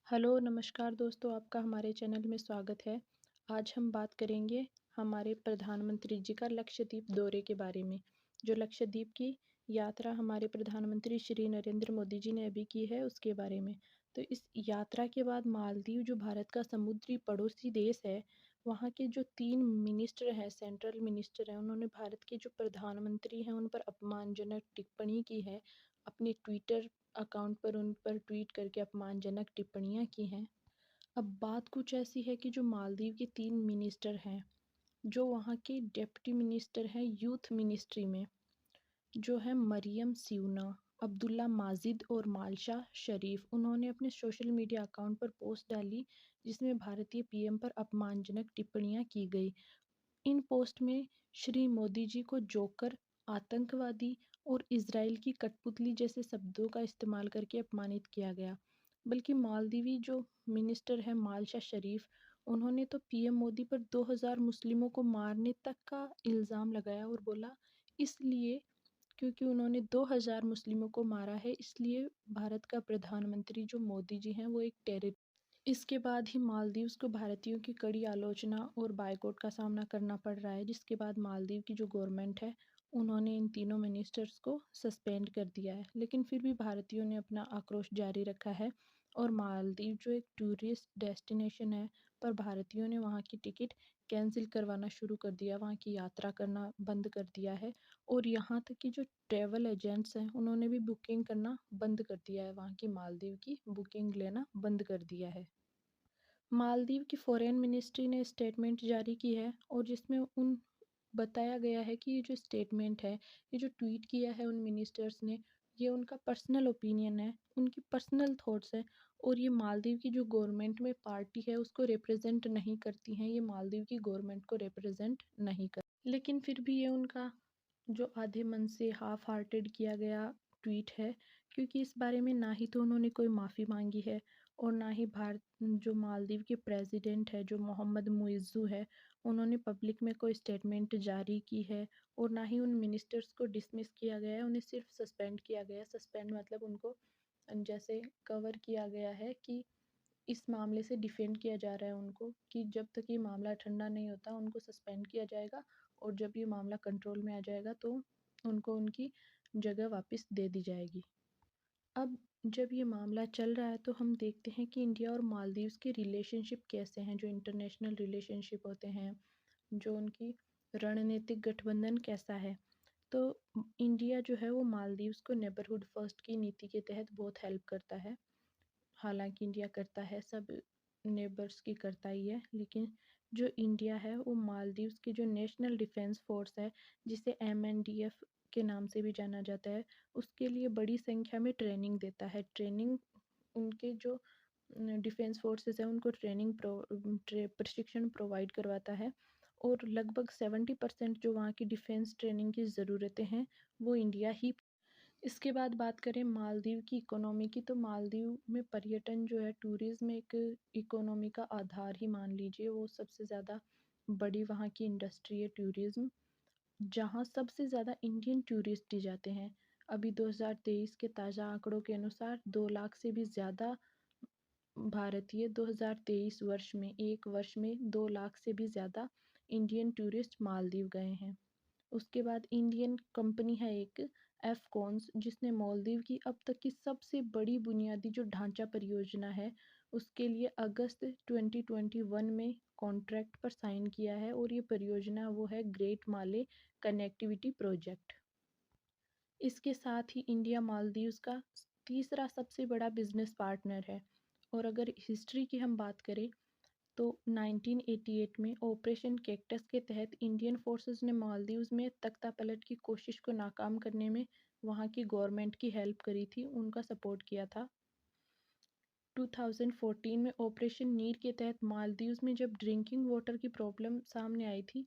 Hello, नमस्कार दोस्तों, आपका हमारे चैनल में स्वागत है। आज हम बात करेंगे हमारे प्रधानमंत्री जी का लक्षद्वीप दौरे के बारे में। जो लक्षद्वीप की यात्रा हमारे प्रधानमंत्री श्री नरेंद्र मोदी जी ने अभी की है, उसके बारे में। तो इस यात्रा के बाद मालदीव जो भारत का समुद्री पड़ोसी देश है, वहाँ के जो 3 मिनिस्टर हैं, सेंट्रल मिनिस्टर हैं, उन्होंने भारत के जो प्रधानमंत्री हैं, उन पर अपमानजनक टिप्पणी की है। अपने ट्विटर अकाउंट पर उन पर ट्वीट करके अपमानजनक टिप्पणियां की हैं। अब बात कुछ ऐसी है कि जो मालदीव के 3 मिनिस्टर हैं, जो वहाँ के डिप्टी मिनिस्टर हैं यूथ मिनिस्ट्री में, जो है मरियम सियूना, अब्दुल्ला माजिद और मालशा शरीफ, उन्होंने अपने सोशल मीडिया अकाउंट पर पोस्ट डाली जिसमें भारतीय पीएम पर अपमानजनक टिप्पणियां की गई। इन पोस्ट में श्री मोदी जी को जोकर, आतंकवादी और इजराइल की कठपुतली जैसे शब्दों का इस्तेमाल करके अपमानित किया गया। बल्कि मालदीवी जो मिनिस्टर है मालशा शरीफ, उन्होंने तो पीएम मोदी पर 2000 मुस्लिमों को मारने तक का इल्ज़ाम लगाया और बोला इसलिए क्योंकि उन्होंने 2000 मुस्लिमों को मारा है, इसलिए भारत का प्रधानमंत्री जो मोदी जी हैं वो एक टेररिस्ट। इसके बाद ही मालदीव्स को भारतीयों की कड़ी आलोचना और बायकॉट का सामना करना पड़ रहा है, जिसके बाद मालदीव की जो गवर्नमेंट है उन्होंने इन तीनों मिनिस्टर्स को सस्पेंड कर दिया है। लेकिन फिर भी भारतीयों ने अपना आक्रोश जारी रखा है और मालदीव जो एक टूरिस्ट डेस्टिनेशन है, पर भारतीयों ने वहाँ की टिकट कैंसिल करवाना शुरू कर दिया, वहाँ की यात्रा करना बंद कर दिया है। और यहाँ तक कि जो ट्रैवल एजेंट्स हैं उन्होंने भी बुकिंग करना बंद कर दिया है, वहाँ की मालदीव की बुकिंग लेना बंद कर दिया है। मालदीव की फॉरेन मिनिस्ट्री ने स्टेटमेंट जारी की है और जिसमें उन बताया गया है कि ये जो स्टेटमेंट है, ये जो ट्वीट किया है उन मिनिस्टर्स ने, ये उनका पर्सनल ओपिनियन है, उनकी पर्सनल थॉट्स हैं और ये मालदीव की जो गवर्नमेंट में पार्टी है उसको रिप्रेजेंट नहीं करती हैं, ये मालदीव की गवर्नमेंट को रिप्रेजेंट नहीं कर। लेकिन फिर भी ये उनका जो आधे मन से हाफ हार्टेड किया गया ट्वीट है, क्योंकि इस बारे में ना ही तो उन्होंने कोई माफ़ी मांगी है और ना ही भारत जो मालदीव के प्रेसिडेंट है जो मोहम्मद मुइज़्ज़ू है, उन्होंने पब्लिक में कोई स्टेटमेंट जारी की है और ना ही उन मिनिस्टर्स को डिसमिस किया गया है, उन्हें सिर्फ सस्पेंड किया गया है। सस्पेंड मतलब उनको जैसे कवर किया गया है कि इस मामले से डिफेंड किया जा रहा है उनको, कि जब तक ये मामला ठंडा नहीं होता उनको सस्पेंड किया जाएगा और जब ये मामला कंट्रोल में आ जाएगा तो उनको उनकी जगह वापस दे दी जाएगी। अब जब ये मामला चल रहा है तो हम देखते हैं कि इंडिया और मालदीव्स के रिलेशनशिप कैसे हैं, जो इंटरनेशनल रिलेशनशिप होते हैं, जो उनकी रणनीतिक गठबंधन कैसा है। तो इंडिया जो है वो मालदीव्स को नेबरहुड फर्स्ट की नीति के तहत बहुत हेल्प करता है। हालांकि इंडिया करता है, सब नेबर्स की करता ही है, लेकिन जो इंडिया है वो मालदीव्स की जो नेशनल डिफेंस फोर्स है, जिसे MNDF के नाम से भी जाना जाता है, उसके लिए बड़ी संख्या में ट्रेनिंग देता है। ट्रेनिंग उनके जो डिफेंस फोर्सेस है उनको प्रशिक्षण प्रोवाइड करवाता है और लगभग 70% जो वहाँ की डिफेंस ट्रेनिंग की ज़रूरतें हैं वो इंडिया ही। इसके बाद बात करें मालदीव की इकोनॉमी की, तो मालदीव में पर्यटन जो है, टूरिज्म एक इकोनॉमी का आधार ही मान लीजिए, वो सबसे ज़्यादा बड़ी वहाँ की इंडस्ट्री है टूरिज्म, जहाँ सबसे ज़्यादा इंडियन टूरिस्ट ही जाते हैं। अभी 2023 के ताज़ा आंकड़ों के अनुसार 2 लाख से भी ज़्यादा भारतीय 2023 वर्ष में, एक वर्ष में 2 लाख से भी ज़्यादा इंडियन टूरिस्ट मालदीव गए हैं। उसके बाद इंडियन कंपनी है एक एफकॉन्स, जिसने मालदीव की अब तक की सबसे बड़ी बुनियादी जो ढांचा परियोजना है उसके लिए अगस्त 2021 में कॉन्ट्रैक्ट पर साइन किया है और ये परियोजना वो है ग्रेट माले कनेक्टिविटी प्रोजेक्ट। इसके साथ ही इंडिया मालदीव्स का तीसरा सबसे बड़ा बिजनेस पार्टनर है। और अगर हिस्ट्री की हम बात करें तो 1988 में ऑपरेशन कैक्टस के तहत इंडियन फोर्सेस ने मालदीव्स में तख्ता पलट की कोशिश को नाकाम करने में वहाँ की गवर्नमेंट की हेल्प करी थी, उनका सपोर्ट किया था। 2014 में ऑपरेशन नीर के तहत मालदीव्स में जब ड्रिंकिंग वाटर की प्रॉब्लम सामने आई थी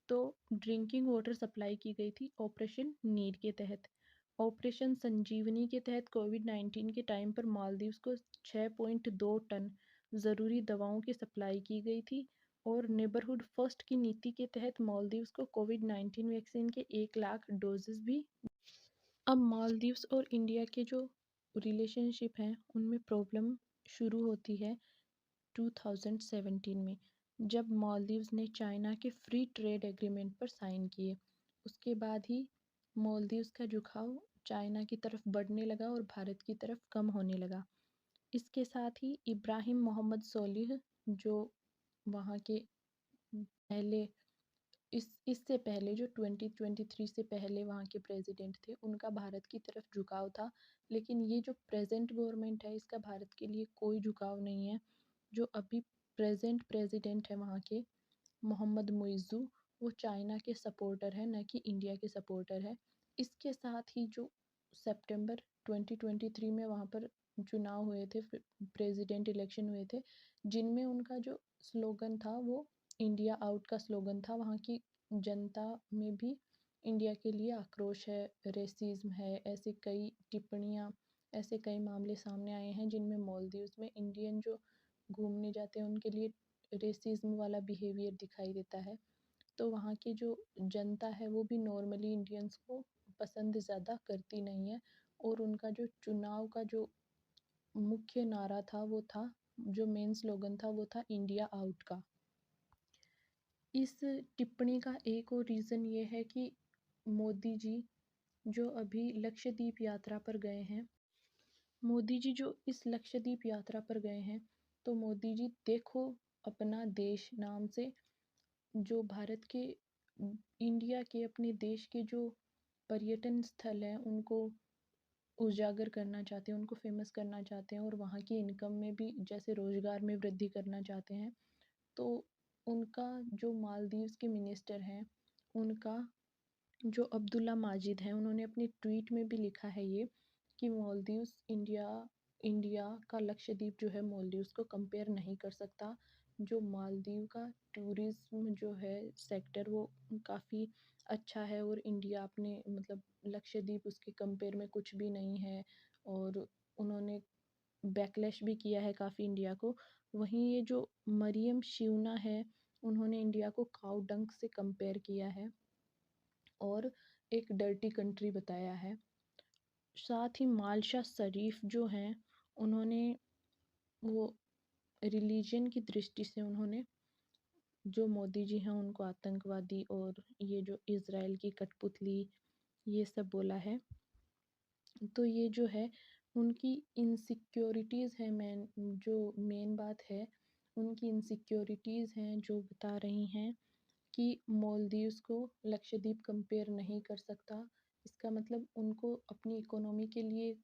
तो ड्रिंकिंग वाटर सप्लाई की गई थी ऑपरेशन नीर के तहत। ऑपरेशन संजीवनी के तहत कोविड-19 के टाइम पर मालदीव्स को 6.2 टन ज़रूरी दवाओं की सप्लाई की गई थी और नेबरहुड फर्स्ट की नीति के तहत मालदीव्स को कोविड-19 वैक्सीन के 1 लाख डोजेस भी। अब मालदीव्स और इंडिया के जो रिलेशनशिप हैं उनमें प्रॉब्लम शुरू होती है 2017 में, जब मालदीव्स ने चाइना के फ्री ट्रेड एग्रीमेंट पर साइन किए। उसके बाद ही मालदीव्स का झुकाव चाइना की तरफ बढ़ने लगा और भारत की तरफ कम होने लगा। इसके साथ ही इब्राहिम मोहम्मद सोलिह, जो वहाँ के पहले इससे पहले जो 2023 से पहले वहाँ के प्रेसिडेंट थे, उनका भारत की तरफ झुकाव था। लेकिन ये जो प्रेजेंट गवर्नमेंट है, इसका भारत के लिए कोई झुकाव नहीं है। जो अभी प्रेजेंट प्रेसिडेंट है वहाँ के, मोहम्मद मुइज़्ज़ू, वो चाइना के सपोर्टर है, न कि इंडिया के सपोर्टर है। इसके साथ ही जो सितंबर 2023 में वहाँ पर चुनाव हुए थे, प्रेसिडेंट इलेक्शन हुए थे, जिनमें उनका जो स्लोगन था वो इंडिया आउट का स्लोगन था। वहाँ की जनता में भी इंडिया के लिए आक्रोश है, रेसिज्म है, ऐसे कई टिप्पणियाँ, ऐसे कई मामले सामने आए हैं जिनमें मालदीव्स में इंडियन जो घूमने जाते हैं उनके लिए रेसिज्म वाला बिहेवियर दिखाई देता है। तो वहाँ की जो जनता है वो भी नॉर्मली इंडियंस को पसंद ज़्यादा करती नहीं है। और उनका जो चुनाव का जो मुख्य नारा था वो था, जो मेन स्लोगन था वो था इंडिया आउट का। इस टिप्पणी का एक और रीज़न ये है कि मोदी जी जो अभी लक्षद्वीप यात्रा पर गए हैं, मोदी जी जो इस लक्षद्वीप यात्रा पर गए हैं, तो मोदी जी देखो अपना देश नाम से जो भारत के, इंडिया के, अपने देश के जो पर्यटन स्थल हैं उनको उजागर करना चाहते हैं, उनको फेमस करना चाहते हैं और वहाँ की इनकम में भी जैसे रोज़गार में वृद्धि करना चाहते हैं। तो उनका जो मालदीव्स के मिनिस्टर हैं, उनका जो अब्दुल्ला माजिद हैं, उन्होंने अपनी ट्वीट में भी लिखा है ये कि मालदीव्स इंडिया इंडिया का लक्षद्वीप जो है मालदीव्स को कंपेयर नहीं कर सकता। जो मालदीव का टूरिज्म जो है सेक्टर वो काफ़ी अच्छा है और इंडिया अपने मतलब लक्षद्वीप उसके कंपेयर में कुछ भी नहीं है। और उन्होंने बैकलैश भी किया है काफ़ी इंडिया को। वहीं ये जो मरियम शिवना है, उन्होंने इंडिया को काऊ डंक से कंपेयर किया है और एक डर्टी कंट्री बताया है। साथ ही मालशा शरीफ जो हैं, उन्होंने वो रिलीजन की दृष्टि से उन्होंने जो मोदी जी हैं उनको आतंकवादी और ये जो इज़राइल की कठपुतली, ये सब बोला है। तो ये जो है उनकी इनसिक्योरिटीज़ है, मेन बात है उनकी इनसिक्योरिटीज़ हैं जो बता रही हैं कि मालदीव्स को लक्षद्वीप कंपेयर नहीं कर सकता। इसका मतलब उनको अपनी इकोनॉमी के लिए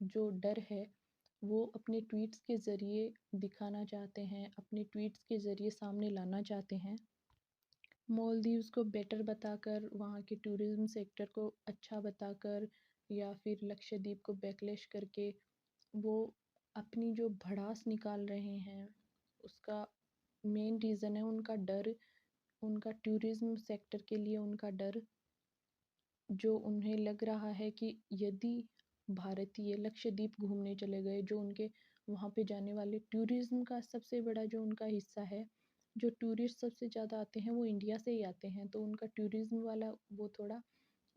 जो डर है वो अपने ट्वीट्स के ज़रिए दिखाना चाहते हैं, अपने ट्वीट्स के ज़रिए सामने लाना चाहते हैं। मालदीव्स को बेटर बताकर, वहाँ के टूरिज़्म सेक्टर को अच्छा बताकर या फिर लक्षद्वीप को बैकलैश करके वो अपनी जो भड़ास निकाल रहे हैं, उसका मेन रीज़न है उनका डर, उनका टूरिज़्म सेक्टर के लिए उनका डर। जो उन्हें लग रहा है कि यदि भारतीय लक्षद्वीप घूमने चले गए, जो उनके वहाँ पे जाने वाले टूरिज़्म का सबसे बड़ा जो उनका हिस्सा है, जो टूरिस्ट सबसे ज़्यादा आते हैं वो इंडिया से ही आते हैं, तो उनका टूरिज़्म वाला वो थोड़ा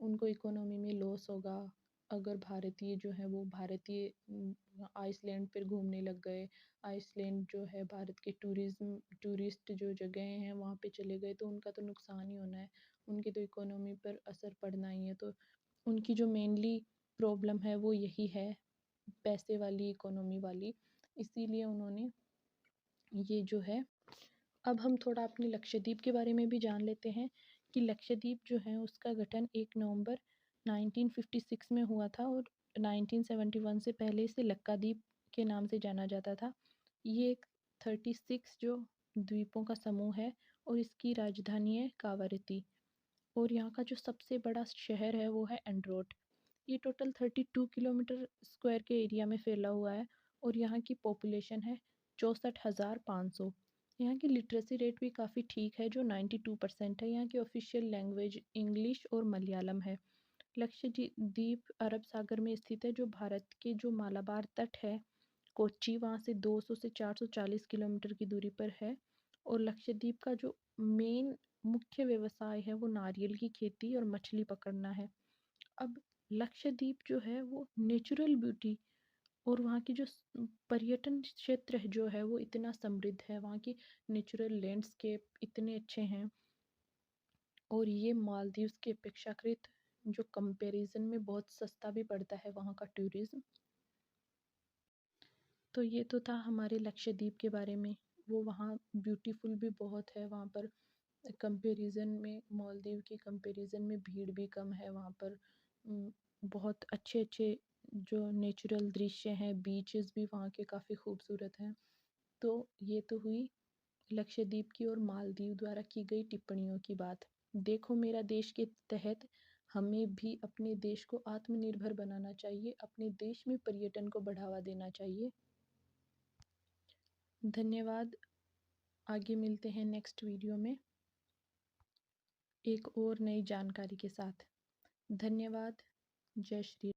उनको इकोनॉमी में लॉस होगा। अगर भारतीय जो है वो भारतीय आइसलैंड पर घूमने लग गए, आइसलैंड जो है भारत के टूरिस्ट जो जगह हैं वहाँ पे चले गए, तो उनका तो नुकसान ही होना है, उनकी तो इकोनॉमी पर असर पड़ना ही है। तो उनकी जो मेनली प्रॉब्लम है वो यही है, पैसे वाली इकोनॉमी वाली। इसीलिए उन्होंने ये जो है, अब हम थोड़ा अपने लक्षद्वीप के बारे में भी जान लेते हैं कि लक्षद्वीप जो है उसका गठन 1 नवंबर 1956 में हुआ था और 1971 से पहले इसे लक्काद्वीप के नाम से जाना जाता था। ये एक 36 जो द्वीपों का समूह है और इसकी राजधानी है कावारती और यहाँ का जो सबसे बड़ा शहर है वो है एंड्रोट। ये टोटल 32 किलोमीटर स्क्वायर के एरिया में फैला हुआ है और यहाँ की पॉपुलेशन है 64,500। यहाँ की लिटरेसी रेट भी काफ़ी ठीक है जो 92% है। यहाँ की ऑफिशियल लैंग्वेज इंग्लिश और मलयालम है। लक्षद्वीप अरब सागर में स्थित है, जो भारत के जो मालाबार तट है कोच्चि, वहाँ से 200 से 440 किलोमीटर की दूरी पर है। और लक्षद्वीप का जो मेन मुख्य व्यवसाय है वो नारियल की खेती और मछली पकड़ना है। अब लक्षद्वीप जो है वो नेचुरल ब्यूटी और वहाँ की जो पर्यटन क्षेत्र है जो है वो इतना समृद्ध है, वहाँ की नेचुरल लैंडस्केप इतने अच्छे हैं। और ये मालदीव्स की अपेक्षाकृत जो कंपैरिजन में बहुत सस्ता भी पड़ता है वहाँ का टूरिज्म। तो ये तो था हमारे लक्षद्वीप के बारे में। वो वहाँ ब्यूटीफुल भी बहुत है, वहाँ पर कंपैरिजन में मालदीव की कंपैरिजन में भीड़ भी कम है वहाँ पर। बहुत अच्छे अच्छे जो नेचुरल दृश्य हैं, बीचेस भी वहाँ के काफ़ी खूबसूरत हैं। तो ये तो हुई लक्षद्वीप की और मालदीव द्वारा की गई टिप्पणियों की बात। देखो मेरा देश के तहत हमें भी अपने देश को आत्मनिर्भर बनाना चाहिए, अपने देश में पर्यटन को बढ़ावा देना चाहिए। धन्यवाद। आगे मिलते हैं नेक्स्ट वीडियो में एक और नई जानकारी के साथ। धन्यवाद। जय श्री